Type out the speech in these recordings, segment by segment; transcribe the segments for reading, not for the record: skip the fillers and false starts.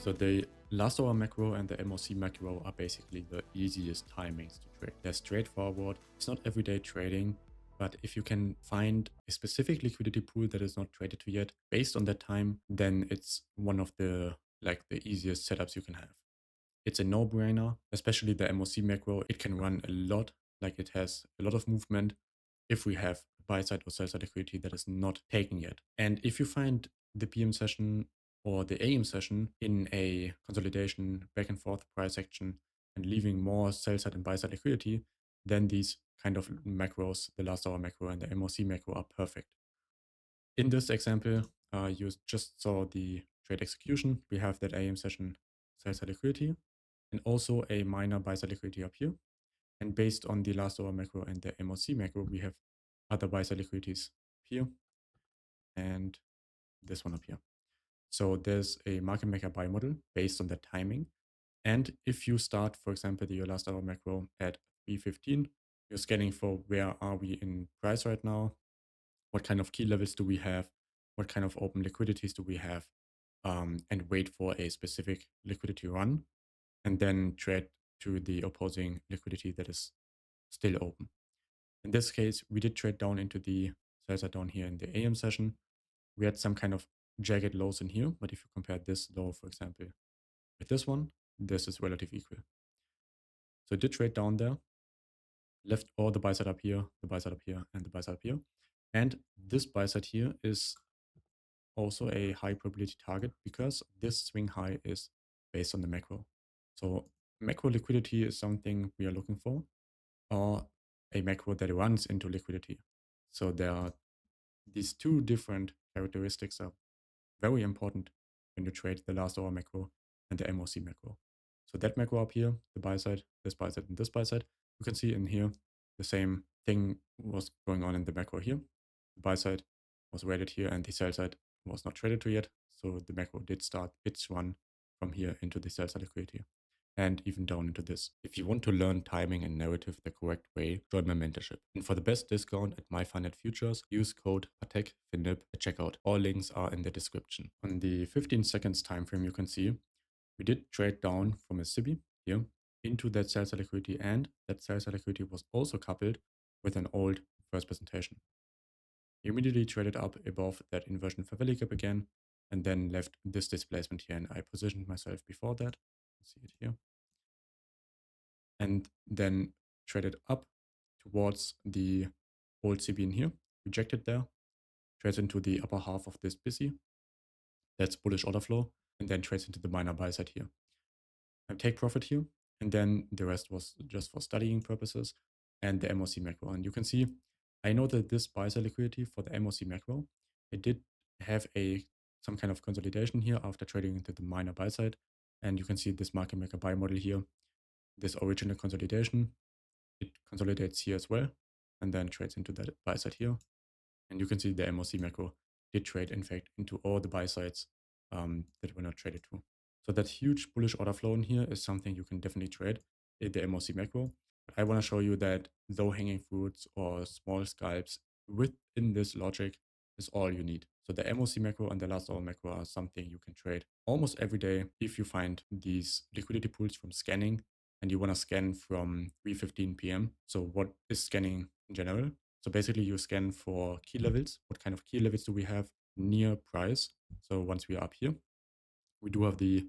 So the last hour macro and the MOC macro are basically the easiest timings to trade. They're straightforward. It's not everyday trading, but if you can find a specific liquidity pool that is not traded to yet based on that time, then it's one of the easiest setups you can have. It's a no-brainer, especially the MOC macro. It can run a lot, like it has a lot of movement if we have buy side or sell side liquidity that is not taken yet. And if you find the PM session or the AM session in a consolidation back and forth price action and leaving more sell side and buy side liquidity, then these kind of macros, the last hour macro and the MOC macro, are perfect. In this example, you just saw the trade execution. We have that AM session sell side liquidity and also a minor buy side liquidity up here. And based on the last hour macro and the MOC macro, we have other buy side liquidities here and this one up here. So there's a market maker buy model based on the timing. And if you start, for example, your last hour macro at 315, you're scanning for where are we in price right now? What kind of key levels do we have? What kind of open liquidities do we have? And wait for a specific liquidity run and then trade to the opposing liquidity that is still open. In this case, we did trade down into the sell side down here in the AM session. We had some kind of jagged lows in here, but if you compare this low, for example, with this one, this is relatively equal. So it did trade down there, left all the buy side up here, the buy side up here, and the buy side up here. And this buy side here is also a high probability target because this swing high is based on the macro. So macro liquidity is something we are looking for, or a macro that runs into liquidity. So there are these two different characteristics are very important when you trade the last hour macro and the MOC macro. So that macro up here, the buy side, this buy side, and this buy side, you can see in here the same thing was going on in the macro here. The buy side was rated here and the sell side was not traded to yet. So the macro did start its run from here into the sell side liquidity and even down into this. If you want to learn timing and narrative the correct way, join my mentorship. And for the best discount at MyFynnip Futures, use code PatekFynnip at checkout. All links are in the description. On the 15 seconds time frame, you can see we did trade down from a SIBI here into that sell side liquidity, and that sell side liquidity was also coupled with an old first presentation. Immediately traded up above that inversion fair gap again, and then left this displacement here, and I positioned myself before that. See it here. And then traded up towards the old CB in here, rejected there, trades into the upper half of this busy. That's bullish order flow, and then trades into the minor buy side here. I take profit here, and then the rest was just for studying purposes and the MOC macro. And you can see, I know that this buy side liquidity for the MOC macro, it did have some kind of consolidation here after trading into the minor buy side. And you can see this market maker buy model here. this original consolidation, it consolidates here as well, and then trades into that buy side here. And you can see the MOC macro did trade, in fact, into all the buy sides that were not traded to. So that huge bullish order flow in here is something you can definitely trade in the MOC macro. But I want to show you that low-hanging fruits or small scalps within this logic is all you need. So the MOC macro and the last hour macro are something you can trade almost every day if you find these liquidity pools from scanning and you want to scan from 3:15 p.m. So what is scanning in general? So basically you scan for key levels. What kind of key levels do we have near price? So once we are up here, we do have the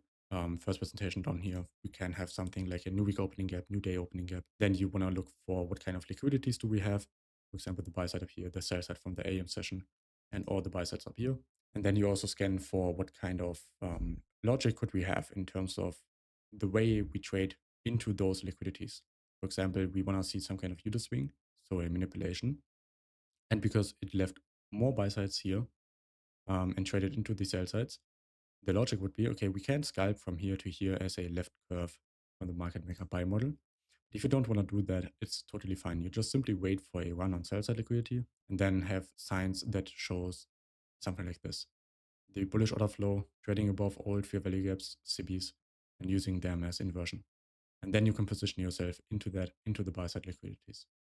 first presentation down here. We can have something like a new week opening gap, new day opening gap. Then you want to look for what kind of liquidities do we have. For example, the buy side up here, the sell side from the AM session, and all the buy sides up here. And then you also scan for what kind of logic could we have in terms of the way we trade into those liquidities. For example, we want to see some kind of Udo swing, so a manipulation. And because it left more buy sides here and traded into the sell sides, the logic would be, okay, we can scalp from here to here as a left curve on the market maker buy model. If you don't want to do that, it's totally fine. You just simply wait for a run on sell side liquidity and then have signs that shows something like this. The bullish order flow, trading above old fair value gaps, CBs, and using them as inversion. And then you can position yourself into that, into the buy side liquidities.